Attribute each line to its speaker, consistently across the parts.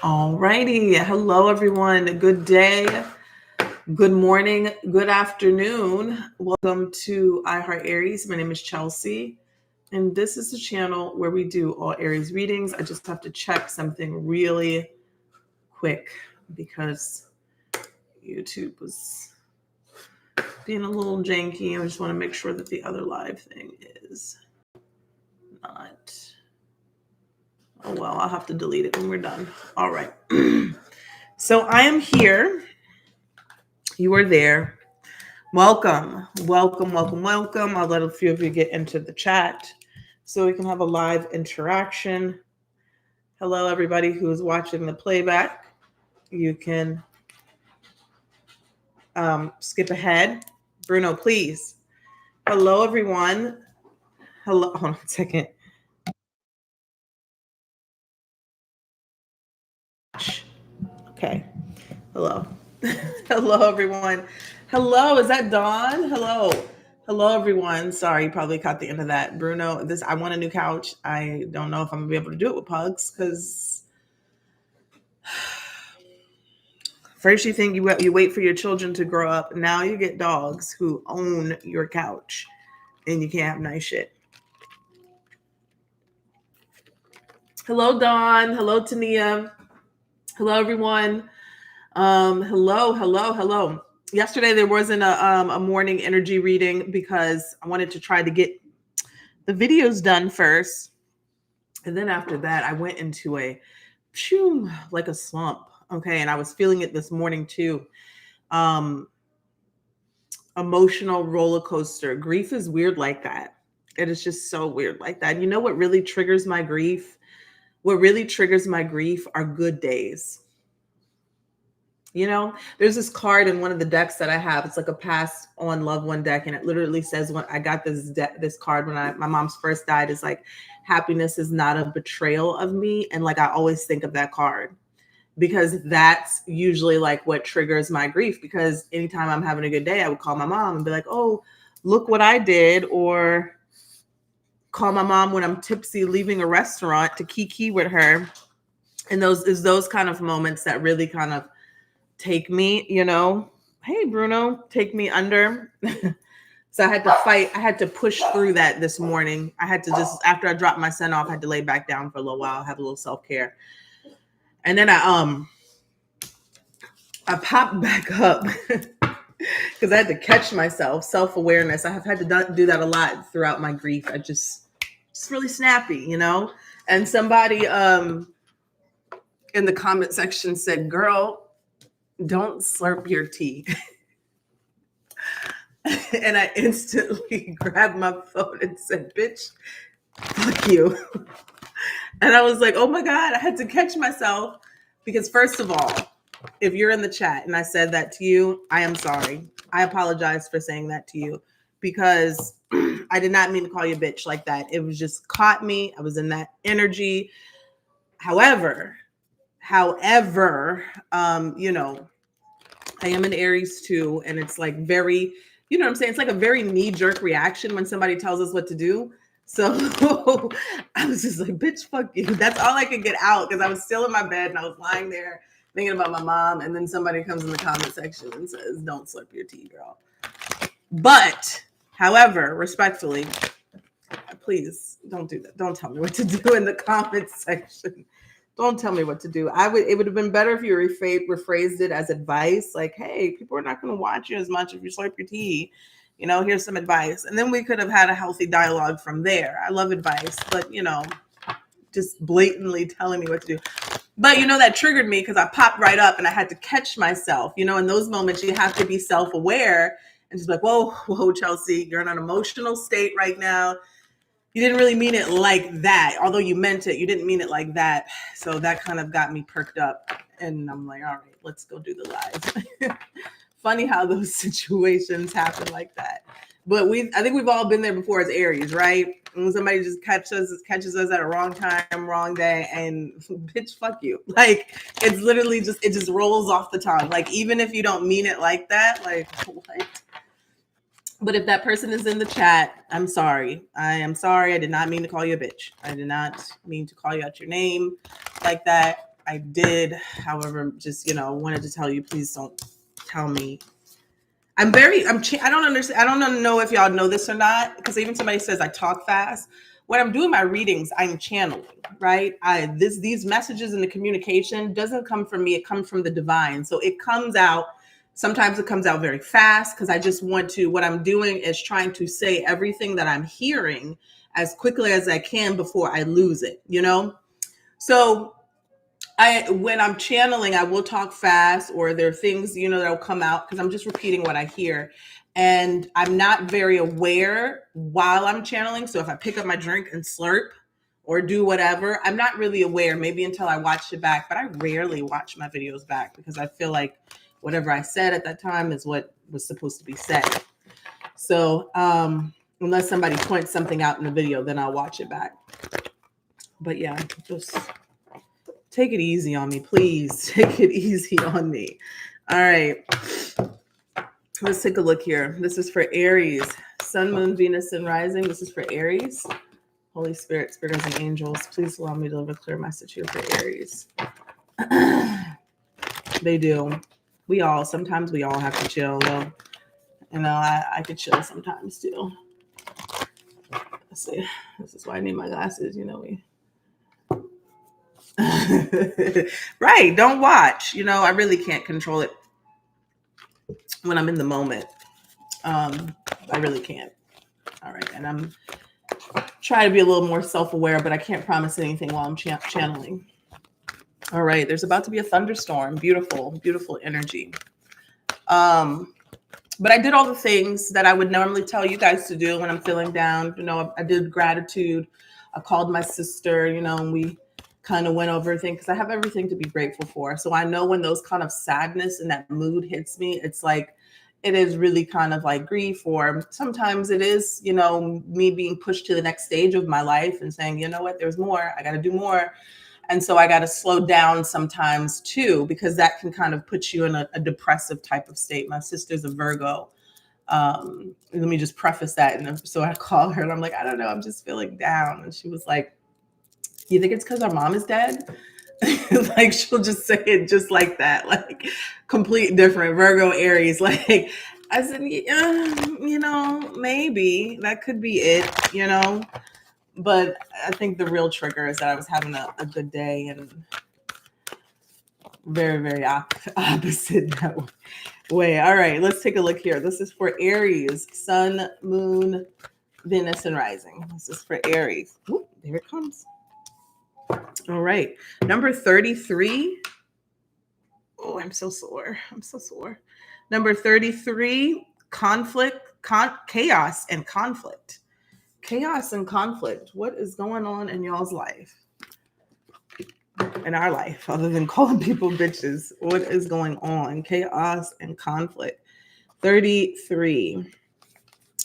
Speaker 1: All righty. Hello, everyone. Good day, good morning, good afternoon. Welcome to Aries. My name is Chelsea, and this is the channel where we do all Aries readings. I just have to check something really quick because YouTube was being a little janky. I just want to make sure that the other live thing is not. Oh, well, I'll have to delete it when we're done. All right. So I am here. You are there. Welcome. I'll let a few of you get into the chat so we can have a live interaction. Hello, everybody who is watching the playback. You can skip ahead. Bruno, please. Hello, everyone. Hello. Hold on a second. Okay. Hello. Hello, everyone. Hello. Is that Dawn? Hello, everyone. Sorry, you probably caught the end of that. Bruno, I want a new couch. I don't know if I'm going to be able to do it with pugs because first you think you wait for your children to grow up. Now you get dogs who own your couch and you can't have nice shit. Hello, Dawn. Hello, Tania. Hello, everyone. Hello. Yesterday there wasn't a morning energy reading because I wanted to try to get the videos done first. And then after that, I went into like a slump. Okay. And I was feeling it this morning too. Emotional roller coaster. Grief is weird like that. It is just so weird like that. You know what really triggers my grief? What really triggers my grief are good days. You know, there's this card in one of the decks that I have. It's like a pass on loved one deck, and it literally says when I got this card when my mom's first died. It's like happiness is not a betrayal of me, and like I always think of that card because that's usually like what triggers my grief. Because anytime I'm having a good day, I would call my mom and be like, "Oh, look what I did," or call my mom when I'm tipsy leaving a restaurant to kiki with her. And those kind of moments that really kind of take me, hey, Bruno, take me under. So I had to fight. I had to push through that this morning. I had to just, after I dropped my son off, I had to lay back down for a little while, have a little self-care. And then I popped back up because I had to catch myself, self-awareness. I have had to do that a lot throughout my grief. I just really snappy, And somebody in the comment section said, "Girl, don't slurp your tea." And I instantly grabbed my phone and said, "Bitch, fuck you." And I was like, oh my God, I had to catch myself because first of all, if you're in the chat and I said that to you, I am sorry. I apologize for saying that to you because I did not mean to call you a bitch like that. It was just caught me. I was in that energy. However, I am an Aries too. And it's like very, you know what I'm saying? It's like a very knee-jerk reaction when somebody tells us what to do. So I was just like, bitch, fuck you. That's all I could get out because I was still in my bed and I was lying there thinking about my mom. And then somebody comes in the comment section and says, "Don't slurp your tea, girl." But, however, respectfully, please don't do that. Don't tell me what to do in the comment section. Don't tell me what to do. It would have been better if you rephrased it as advice. Like, hey, people are not going to watch you as much if you slurp your tea. Here's some advice. And then we could have had a healthy dialogue from there. I love advice, but, just blatantly telling me what to do. But, that triggered me because I popped right up and I had to catch myself. In those moments, you have to be self-aware and just like, whoa, Chelsea, you're in an emotional state right now. You didn't really mean it like that. Although you meant it, you didn't mean it like that. So that kind of got me perked up. And I'm like, all right, let's go do the live. Funny how those situations happen like that. But I think we've all been there before as Aries, right? When somebody just catches us at a wrong time, wrong day, and bitch, fuck you. Like, it's literally it just rolls off the tongue. Like, even if you don't mean it like that, like, what? But if that person is in the chat, I'm sorry. I am sorry. I did not mean to call you a bitch. I did not mean to call you out your name like that. I did. However, just, wanted to tell you, please don't tell me. I don't understand. I don't know if y'all know this or not, because even somebody says I talk fast. When I'm doing my readings, I'm channeling, right? These messages and the communication doesn't come from me. It comes from the divine. So it comes out. Sometimes it comes out very fast because I just want to. What I'm doing is trying to say everything that I'm hearing as quickly as I can before I lose it. So when I'm channeling, I will talk fast, or there are things, that'll come out because I'm just repeating what I hear. And I'm not very aware while I'm channeling. So if I pick up my drink and slurp or do whatever, I'm not really aware, maybe until I watch it back. But I rarely watch my videos back because I feel like whatever I said at that time is what was supposed to be said. So unless somebody points something out in the video, then I'll watch it back. But yeah, just take it easy on me, please. Take it easy on me. All right. Let's take a look here. This is for Aries. Sun, Moon, Venus, and Rising. This is for Aries. Holy Spirit, Spirit and angels, please allow me to deliver a clear message here for Aries. They do. Sometimes we all have to chill, though. I could chill sometimes, too. Let's see. This is why I need my glasses, Right. Don't watch. I really can't control it when I'm in the moment. I really can't. All right. And I'm trying to be a little more self-aware, but I can't promise anything while I'm channeling. All right. There's about to be a thunderstorm. Beautiful, beautiful energy. But I did all the things that I would normally tell you guys to do when I'm feeling down. I did gratitude. I called my sister, and we kind of went over things because I have everything to be grateful for. So I know when those kind of sadness and that mood hits me, it's like, it is really kind of like grief, or sometimes it is, me being pushed to the next stage of my life and saying, you know what, there's more, I got to do more. And so I got to slow down sometimes too, because that can kind of put you in a depressive type of state. My sister's a Virgo. Let me just preface that. And so I call her and I'm like, I don't know, I'm just feeling down. And she was like, you think it's because our mom is dead? Like, she'll just say it just like that, like complete different Virgo, Aries. Like, I said, maybe that could be it, but I think the real trigger is that I was having a good day, and very, very opposite that way. All right, let's take a look here. This is for Aries, Sun, Moon, Venus, and Rising. This is for Aries. Ooh, there it comes. All right. Number 33. Oh, I'm so sore. Number 33, chaos and conflict. Chaos and conflict. What is going on in y'all's life? In our life, other than calling people bitches. What is going on? Chaos and conflict. 33.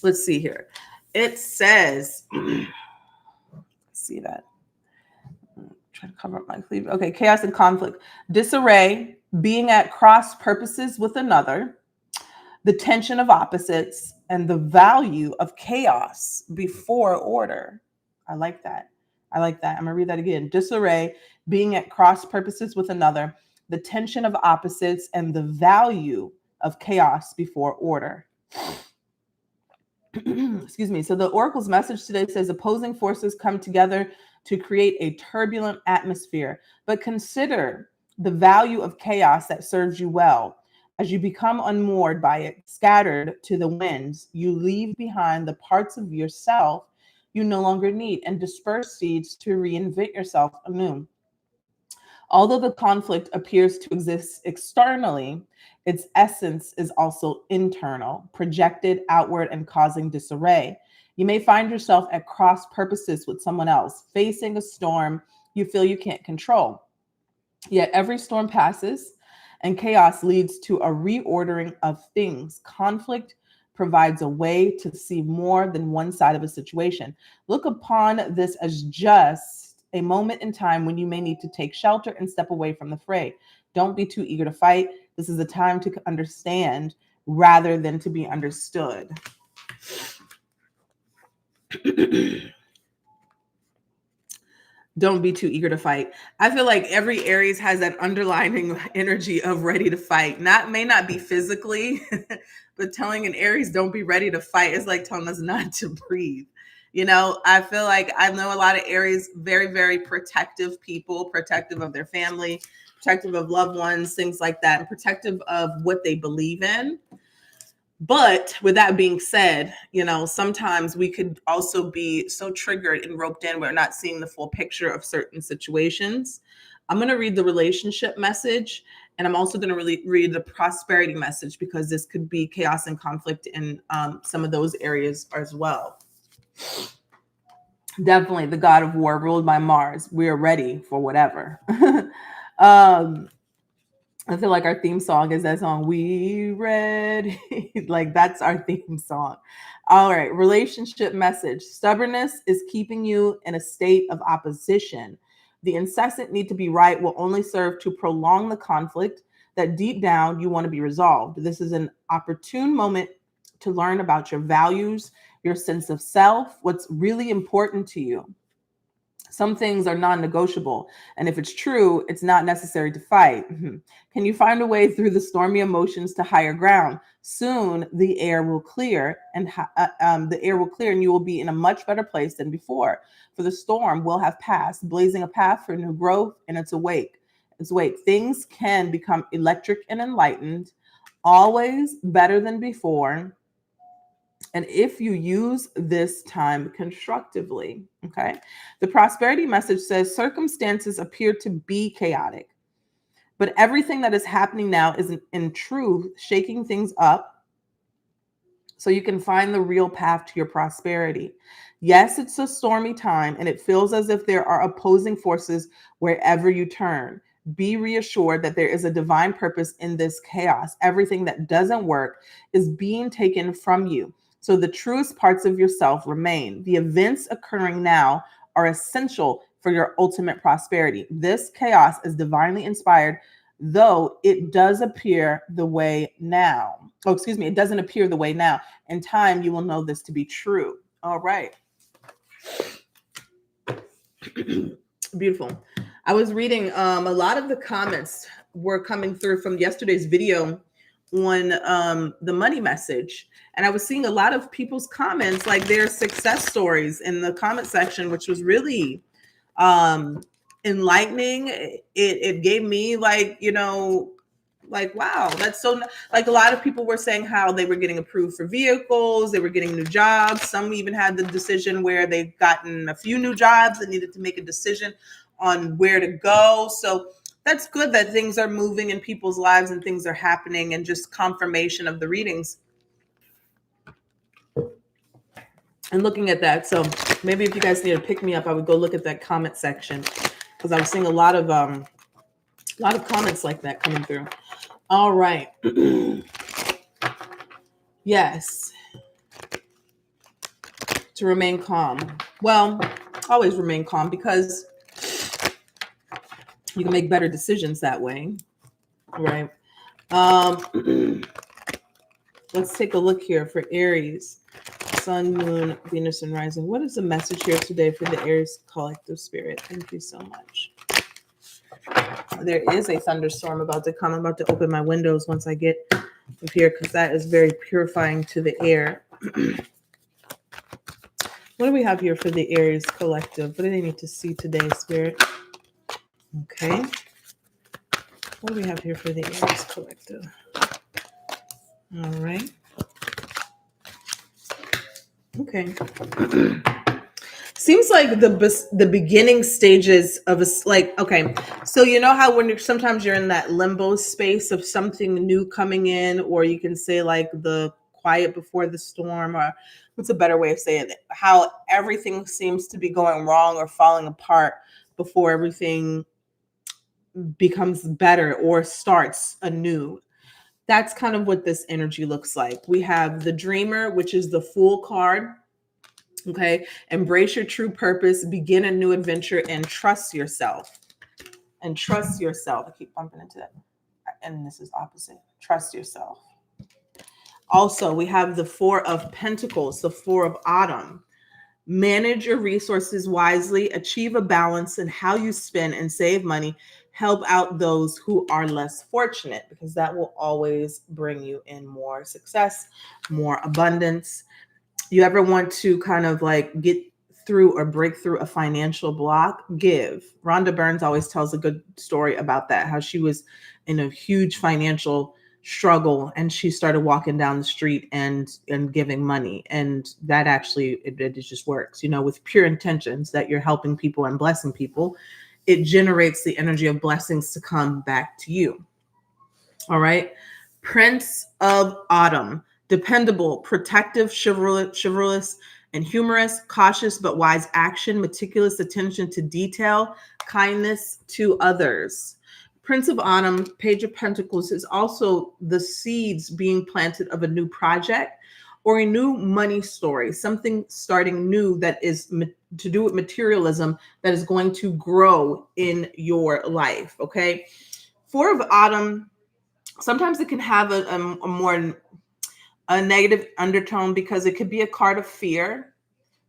Speaker 1: Let's see here. It says, see that. Try to cover up my sleeve. Okay, chaos and conflict. Disarray, being at cross purposes with another, the tension of opposites, and the value of chaos before order. I like that. I'm going to read that again. Disarray, being at cross purposes with another, the tension of opposites, and the value of chaos before order. Excuse me. So the Oracle's message today says opposing forces come together to create a turbulent atmosphere, but consider the value of chaos that serves you well. As you become unmoored by it, scattered to the winds, you leave behind the parts of yourself you no longer need and disperse seeds to reinvent yourself anew. Although the conflict appears to exist externally, its essence is also internal, projected outward and causing disarray. You may find yourself at cross purposes with someone else, facing a storm you feel you can't control. Yet every storm passes, and chaos leads to a reordering of things. Conflict provides a way to see more than one side of a situation. Look upon this as just a moment in time when you may need to take shelter and step away from the fray. Don't be too eager to fight. This is a time to understand rather than to be understood. Don't be too eager to fight. I feel like every Aries has that underlining energy of ready to fight. May not be physically, but telling an Aries don't be ready to fight is like telling us not to breathe. You know, I feel like I know a lot of Aries, very, very protective people, protective of their family, protective of loved ones, things like that, and protective of what they believe in. But with that being said, you know, sometimes we could also be so triggered and roped in, we're not seeing the full picture of certain situations. I'm going to read the relationship message, and I'm also going to really read the prosperity message, because this could be chaos and conflict in some of those areas as well. Definitely the god of war ruled by Mars. We are ready for whatever. I feel like our theme song is that song, We Ready. Like that's our theme song. All right, relationship message. Stubbornness is keeping you in a state of opposition. The incessant need to be right will only serve to prolong the conflict that deep down you want to be resolved. This is an opportune moment to learn about your values, your sense of self, what's really important to you. Some things are non-negotiable, and if it's true, it's not necessary to fight. Can you find a way through the stormy emotions to higher ground? Soon the air will clear, and you will be in a much better place than before. For the storm will have passed, blazing a path for new growth, and it's awake. It's awake. Things can become electric and enlightened, always better than before. And if you use this time constructively, okay? The prosperity message says circumstances appear to be chaotic, but everything that is happening now is in truth shaking things up so you can find the real path to your prosperity. Yes, it's a stormy time and it feels as if there are opposing forces wherever you turn. Be reassured that there is a divine purpose in this chaos. Everything that doesn't work is being taken from you, so the truest parts of yourself remain. The events occurring now are essential for your ultimate prosperity. This chaos is divinely inspired, though it does appear the way now. Oh, excuse me, it doesn't appear the way now. In time, you will know this to be true. All right. Beautiful. I was reading a lot of the comments were coming through from yesterday's video on the money message, and I was seeing a lot of people's comments, like their success stories in the comment section, which was really enlightening. It gave me, like, you know, like, wow, that's so, like, a lot of people were saying how they were getting approved for vehicles, they were getting new jobs. Some even had the decision where they've gotten a few new jobs and needed to make a decision on where to go. So that's good that things are moving in people's lives and things are happening, and just confirmation of the readings and looking at that. So maybe if you guys need to pick me up, I would go look at that comment section, because I was seeing a lot of comments like that coming through. All right. Yes. To remain calm. Well, always remain calm, because you can make better decisions that way. Right. Let's take a look here for Aries. Sun, Moon, Venus, and Rising. What is the message here today for the Aries collective spirit? Thank you so much. There is a thunderstorm about to come. I'm about to open my windows once I get up here, because that is very purifying to the air. What do we have here for the Aries collective? What do they need to see today, Spirit? Okay. What do we have here for the Aries collective? All right. Okay. Seems like the beginning stages of okay, so you know how when sometimes you're in that limbo space of something new coming in, or you can say like the quiet before the storm, or what's a better way of saying it? How everything seems to be going wrong or falling apart before everything becomes better or starts anew. That's kind of what this energy looks like. We have the Dreamer, which is the Fool card. Okay. Embrace your true purpose, begin a new adventure, and trust yourself. And trust yourself. I keep bumping into that. And this is opposite. Trust yourself. Also, we have the Four of Pentacles, the Four of Autumn. Manage your resources wisely, achieve a balance in how you spend and save money, help out those who are less fortunate, because that will always bring you in more success, more abundance. You ever want to kind of like get through or break through a financial block? Give. Rhonda Burns always tells a good story about that, how she was in a huge financial struggle and she started walking down the street and giving money, and that actually it just works, with pure intentions that you're helping people and blessing people. It generates the energy of blessings to come back to you. All right. Prince of Autumn. Dependable, protective, chivalrous, and humorous, cautious but wise action, meticulous attention to detail, kindness to others. Prince of Autumn, Page of Pentacles, is also the seeds being planted of a new project or a new money story, something starting new that is to do with materialism that is going to grow in your life. Okay. Four of Autumn, sometimes it can have a more a negative undertone because it could be a card of fear.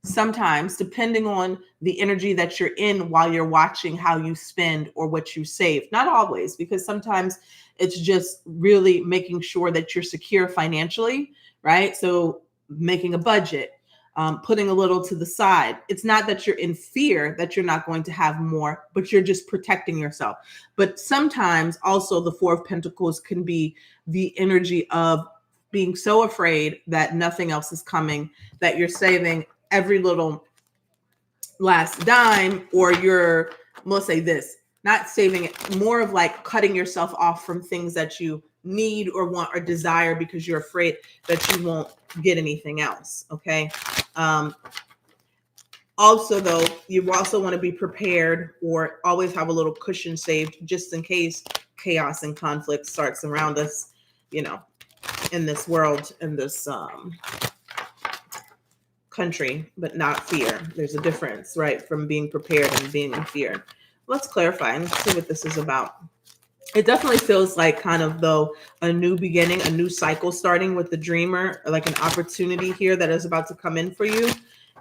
Speaker 1: Sometimes, depending on the energy that you're in while you're watching how you spend or what you save. Not always, because sometimes it's just really making sure that you're secure financially, right? So making a budget, putting a little to the side. It's not that you're in fear that you're not going to have more, but you're just protecting yourself. But sometimes also the Four of Pentacles can be the energy of being so afraid that nothing else is coming, that you're saving every little last dime, or you're, we'll say this, not saving it, more of like cutting yourself off from things that you need or want or desire because you're afraid that you won't get anything else. Okay. Also, though, you also want to be prepared or always have a little cushion saved just in case chaos and conflict starts around us, in this world, in this country, but not fear. There's a difference, right, from being prepared and being in fear. Let's clarify and see what this is about. It definitely feels like kind of though a new beginning, a new cycle starting with the dreamer, like an opportunity here that is about to come in for you,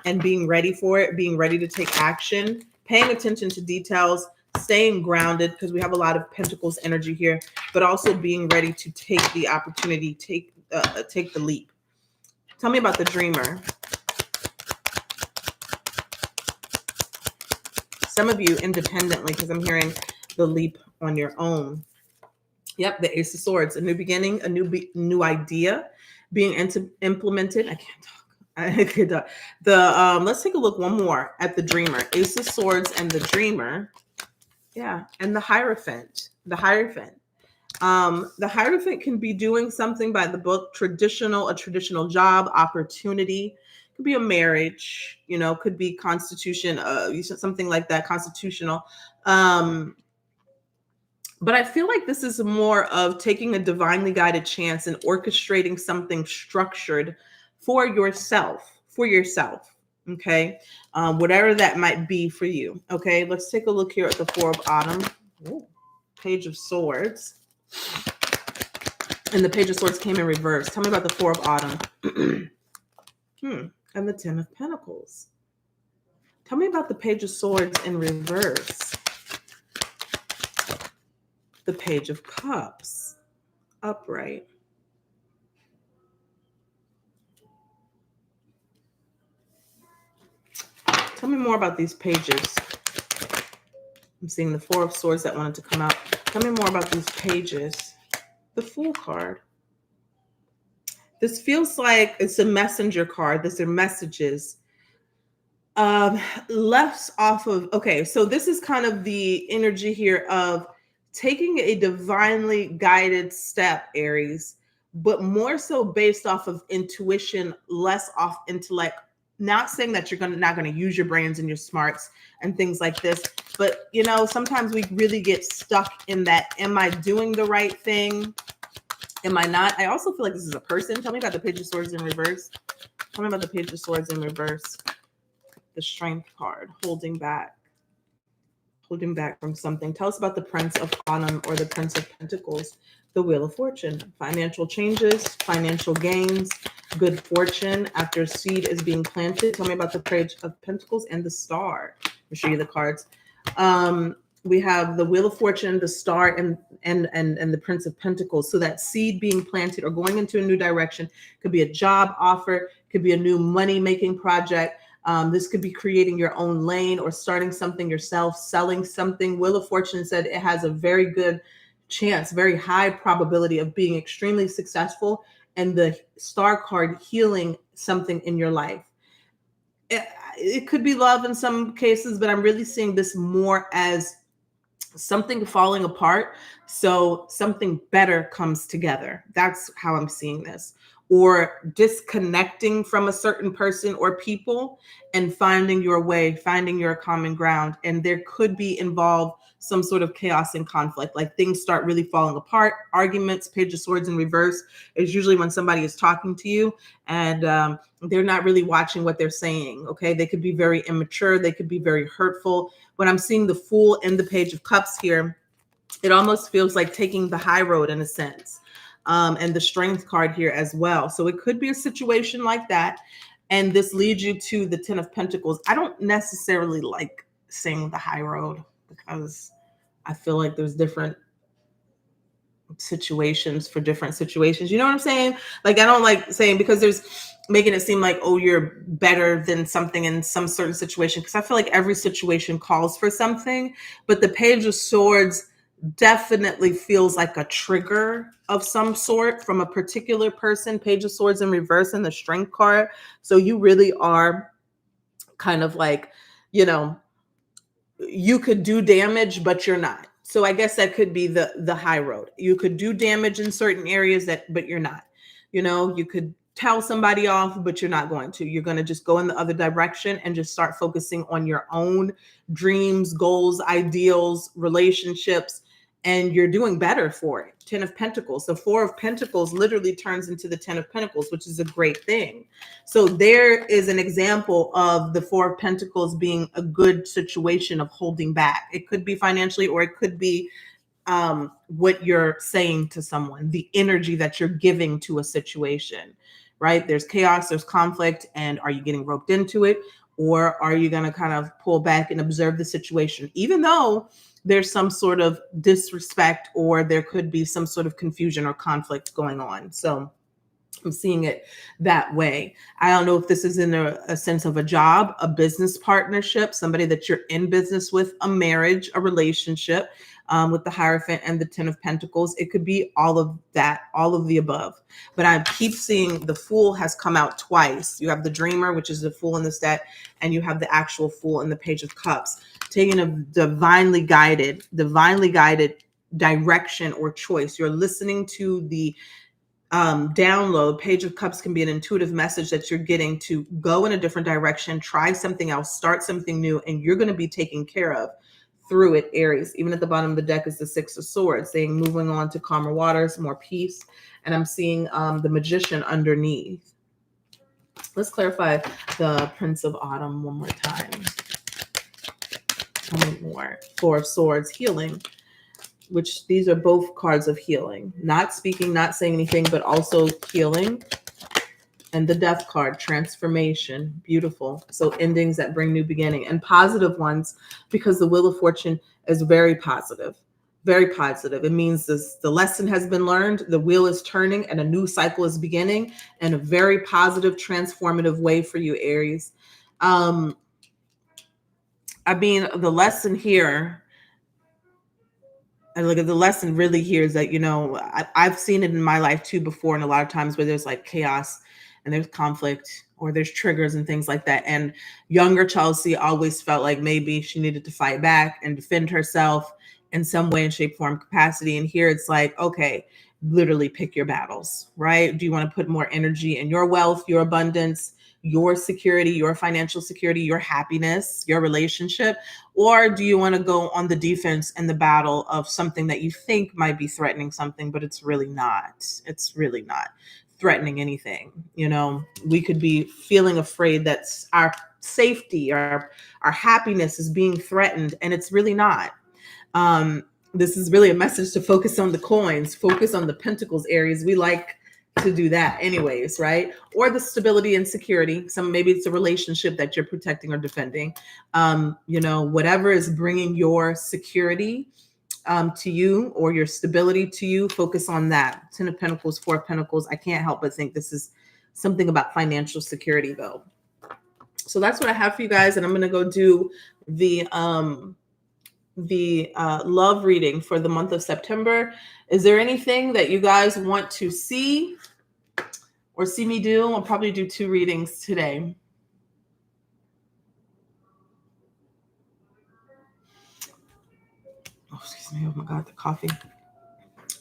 Speaker 1: and being ready for it, being ready to take action, paying attention to details, staying grounded, because we have a lot of Pentacles energy here, but also being ready to take the opportunity, take the leap. Tell me about the dreamer. Some of you independently, because I'm hearing the leap on your own. Yep, the Ace of Swords, a new beginning, a new idea being implemented. I can't talk. Let's take a look one more at the dreamer. Ace of Swords and the dreamer. Yeah, and the Hierophant. The Hierophant can be doing something by the book, a traditional job, opportunity. Could be a marriage, could be constitution, something like that, constitutional. But I feel like this is more of taking a divinely guided chance and orchestrating something structured for yourself. Okay. Whatever that might be for you. Okay. Let's take a look here at the Four of Autumn. Ooh, Page of Swords. And the Page of Swords came in reverse. Tell me about the Four of Autumn. And the Ten of Pentacles. Tell me about the Page of Swords in reverse. The Page of Cups, upright. Tell me more about these pages. I'm seeing the Four of Swords that wanted to come out. Tell me more about these pages. The Fool card. This feels like it's a messenger card. These are messages. Left off of, okay, so this is kind of the energy here of taking a divinely guided step, Aries, but more so based off of intuition, less off intellect. Not saying that you're not going to use your brains and your smarts and things like this, but sometimes we really get stuck in that. Am I doing the right thing? Am I not? I also feel like this is a person. Tell me about the Page of Swords in reverse. Tell me about the Page of Swords in reverse. The Strength card, holding back. holding back from something. Tell us about the Prince of Autumn or the Prince of Pentacles, the Wheel of Fortune. Financial changes, financial gains, good fortune after seed is being planted. Tell me about the Page of Pentacles and the Star. I'll show you the cards. We have the Wheel of Fortune, the Star, and the Prince of Pentacles. So that seed being planted or going into a new direction could be a job offer, could be a new money-making project. This could be creating your own lane or starting something yourself, selling something. Wheel of Fortune said it has a very good chance, very high probability of being extremely successful. And the Star card healing something in your life. It could be love in some cases, but I'm really seeing this more as something falling apart, so something better comes together. That's how I'm seeing this. Or disconnecting from a certain person or people and finding your way, finding your common ground. And there could be involved some sort of chaos and conflict, like things start really falling apart. Arguments, Page of Swords in reverse is usually when somebody is talking to you and they're not really watching what they're saying. Okay, they could be very immature, they could be very hurtful. When I'm seeing the Fool and the Page of Cups here, it almost feels like taking the high road in a sense. And the Strength card here as well. So it could be a situation like that. And this leads you to the Ten of Pentacles. I don't necessarily like saying the high road because I feel like there's different situations for different situations. You know what I'm saying? Like, I don't like saying, because there's making it seem like, oh, you're better than something in some certain situation. Because I feel like every situation calls for something. But the Page of Swords definitely feels like a trigger of some sort from a particular person. Page of Swords in reverse and the Strength card. So you really are kind of like, you know, you could do damage, but you're not. So I guess that could be the high road. You could do damage in certain areas but you're not. You know, you could tell somebody off, but you're not going to. You're going to just go in the other direction and just start focusing on your own dreams, goals, ideals, relationships, and you're doing better for it. Ten of Pentacles. The Four of Pentacles literally turns into the Ten of Pentacles, which is a great thing. So there is an example of the Four of Pentacles being a good situation of holding back. It could be financially, or it could be what you're saying to someone, the energy that you're giving to a situation, right? There's chaos, there's conflict, and are you getting roped into it? Or are you going to kind of pull back and observe the situation, even though there's some sort of disrespect or there could be some sort of confusion or conflict going on? So I'm seeing it that way. I don't know if this is in a sense of a job, a business partnership, somebody that you're in business with, a marriage, a relationship, with the Hierophant and the Ten of Pentacles. It could be all of that, all of the above. But I keep seeing the Fool has come out twice. You have the Dreamer, which is the Fool in the deck, and you have the actual Fool in the Page of Cups, taking a divinely guided direction or choice. You're listening to the download. Page of Cups can be an intuitive message that you're getting to go in a different direction, try something else, start something new, and you're going to be taken care of through it, Aries. Even at the bottom of the deck is the Six of Swords, saying moving on to calmer waters, more peace. And I'm seeing the Magician underneath. Let's clarify the Prince of Autumn one more time. Tell me more. Four of Swords, healing, which these are both cards of healing. Not speaking, not saying anything, but also healing. And the Death card, transformation, beautiful. So endings that bring new beginning, and positive ones, because the Wheel of Fortune is very positive, very positive. It means the lesson has been learned, the wheel is turning, and a new cycle is beginning in a very positive, transformative way for you, Aries. I mean, the lesson here, and look at the lesson really here is that, you know, I've seen it in my life too before, and a lot of times where there's like chaos and there's conflict or there's triggers and things like that. And younger Chelsea always felt like maybe she needed to fight back and defend herself in some way, in shape, form, capacity. And here it's like, okay, literally pick your battles, right? Do you want to put more energy in your wealth, your abundance, your security, your financial security, your happiness, your relationship? Or do you want to go on the defense and the battle of something that you think might be threatening something, but it's really not? It's really not threatening anything. You know, we could be feeling afraid that our safety, our happiness is being threatened, and it's really not. Um, this is really a message to focus on the coins, focus on the pentacles, Aries. We like to do that anyways, right? Or the stability and security. Some, maybe it's a relationship that you're protecting or defending. Whatever is bringing your security to you, or your stability to you, focus on that. 10 of Pentacles, 4 of Pentacles. I can't help but think this is something about financial security though. So that's what I have for you guys. And I'm going to go do the love reading for the month of September. Is there anything that you guys want to see or see me do? I'll probably do 2 readings today. Oh, excuse me. Oh my God, the coffee.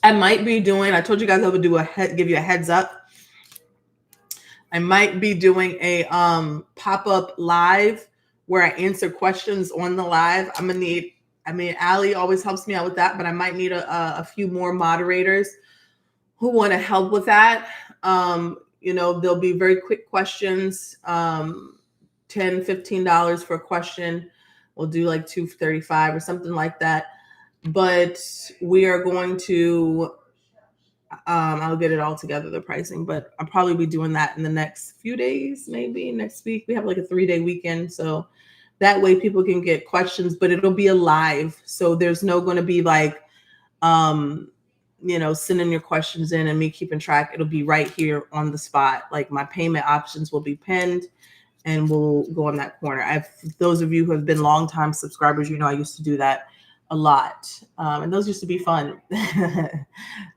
Speaker 1: I might be doing, I told you guys I would give you a heads up. I might be doing a pop-up live where I answer questions on the live. I'm gonna need, Allie always helps me out with that, but I might need a few more moderators who want to help with that. There'll be very quick questions, $10, $15 for a question. We'll do like $2.35 or something like that. But we are going to, I'll get it all together, the pricing, but I'll probably be doing that in the next few days, maybe next week. We have like a 3-day weekend. So that way people can get questions, but it'll be a live. So there's no going to be like, sending your questions in and me keeping track. It'll be right here on the spot. Like my payment options will be pinned and we'll go on that corner. Those of you who have been longtime subscribers, I used to do that a lot. And those used to be fun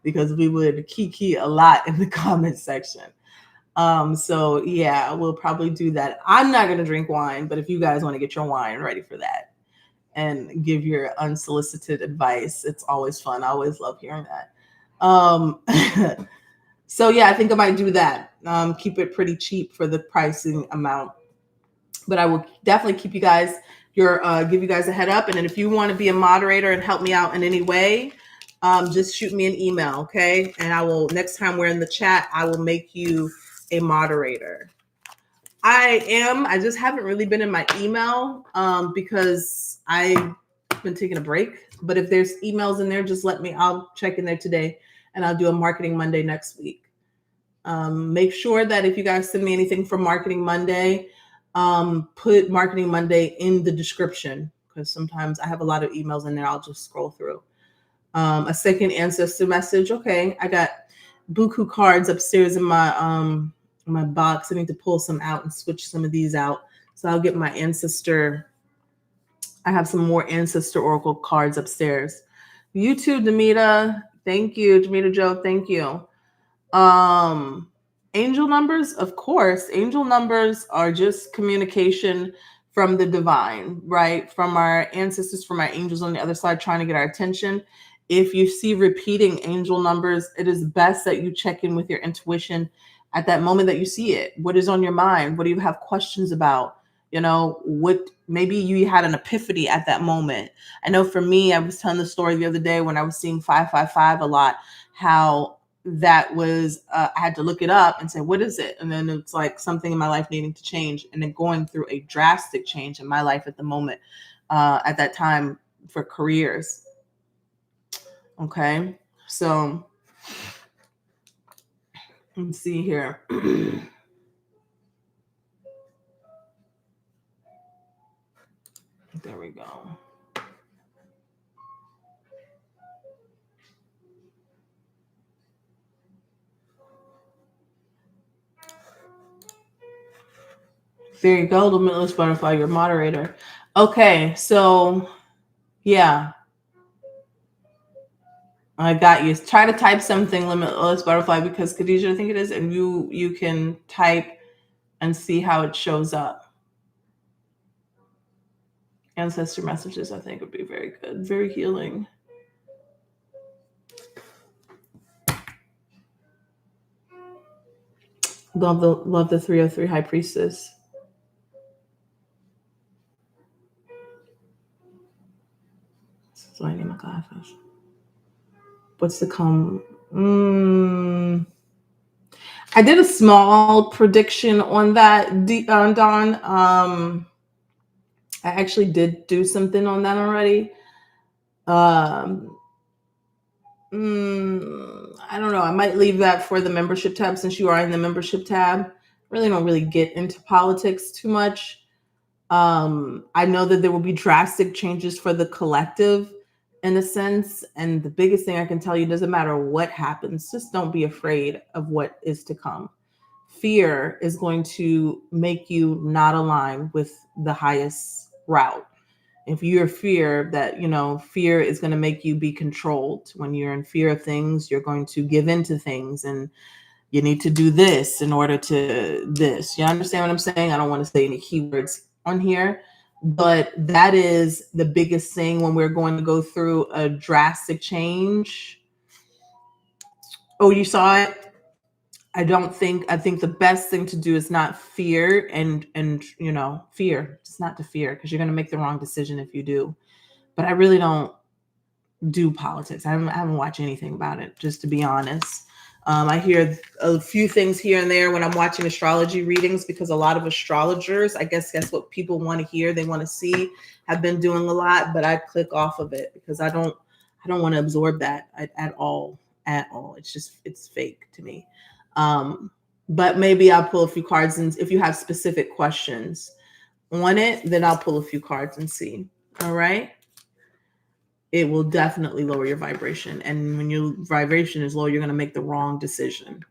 Speaker 1: because we would kiki a lot in the comment section. So yeah, we'll probably do that. I'm not going to drink wine, but if you guys want to get your wine ready for that and give your unsolicited advice, it's always fun. I always love hearing that. So yeah, I think I might do that. Keep it pretty cheap for the pricing amount, but I will definitely keep you guys give you guys a head up. And then if you want to be a moderator and help me out in any way, just shoot me an email. Okay. And I will, next time we're in the chat, I will make you a moderator. I just haven't really been in my email, because I've been taking a break, but if there's emails in there, just let me, I'll check in there today and I'll do a Marketing Monday next week. Make sure that if you guys send me anything for Marketing Monday, put Marketing Monday in the description, because sometimes I have a lot of emails in there. I'll just scroll through. A second ancestor message. Okay. I got buku cards upstairs in my box. I need to pull some out and switch some of these out. So I'll get my ancestor. I have some more ancestor oracle cards upstairs. You too, Demita. Thank you. Demita Joe. Thank you. Angel numbers, of course. Angel numbers are just communication from the divine, right? From our ancestors, from our angels on the other side trying to get our attention. If you see repeating angel numbers, it is best that you check in with your intuition at that moment that you see it. What is on your mind? What do you have questions about? What, maybe you had an epiphany at that moment. I know for me, I was telling the story the other day when I was seeing 555 a lot, how that was, I had to look it up and say, what is it? And then it's like something in my life needing to change, and then going through a drastic change in my life at the moment, at that time, for careers. Okay. So let's see here. There we go. There you go, Limitless Butterfly, your moderator. Okay, so yeah, I got you. Try to type something, Limitless Butterfly, because Khadijah, I think it is, and you can type and see how it shows up. Ancestor messages, I think, would be very good, very healing. Love the 303 High Priestess. So I need my glasses. What's to come? I did a small prediction on that, Don. I actually did do something on that already. Um, I don't know. I might leave that for the membership tab since you are in the membership tab. Really don't really get into politics too much. I know that there will be drastic changes for the collective in a sense. And the biggest thing I can tell you, doesn't matter what happens, just don't be afraid of what is to come. Fear is going to make you not align with the highest route. If you're fear that, fear is going to make you be controlled. When you're in fear of things, you're going to give into things, and you need to do this in order to this. You understand what I'm saying? I don't want to say any keywords on here, but that is the biggest thing when we're going to go through a drastic change. Oh, you saw it? I think the best thing to do is not fear and fear. It's not to fear, because you're going to make the wrong decision if you do. But I really don't do politics. I haven't watched anything about it, just to be honest. I hear a few things here and there when I'm watching astrology readings, because a lot of astrologers, I guess that's what people want to hear, they want to see, have been doing a lot, but I click off of it because I don't want to absorb that at all. At all. It's fake to me. But maybe I'll pull a few cards, and if you have specific questions on it, then I'll pull a few cards and see. All right. It will definitely lower your vibration. And when your vibration is low, you're going to make the wrong decision.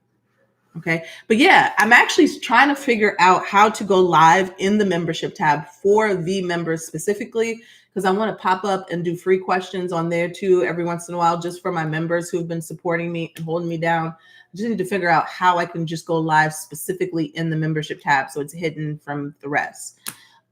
Speaker 1: Okay. But yeah, I'm actually trying to figure out how to go live in the membership tab for the members specifically, because I want to pop up and do free questions on there too every once in a while, just for my members who've been supporting me and holding me down. I just need to figure out how I can just go live specifically in the membership tab so it's hidden from the rest.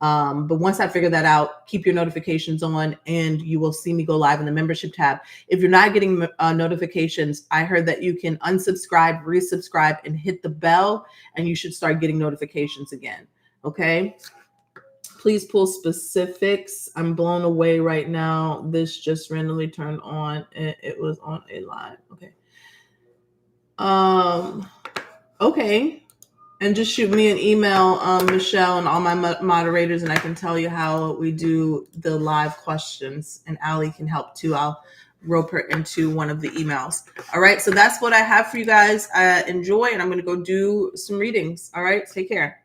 Speaker 1: But once I figure that out, keep your notifications on and you will see me go live in the membership tab. If you're not getting notifications, I heard that you can unsubscribe, resubscribe, and hit the bell, and you should start getting notifications again. Okay. Please pull specifics. I'm blown away right now. This just randomly turned on. It was on a live. Okay. Okay. And just shoot me an email, Michelle, and all my moderators, and I can tell you how we do the live questions. And Allie can help too. I'll rope her into one of the emails. All right. So that's what I have for you guys. Enjoy, and I'm going to go do some readings. All right. Take care.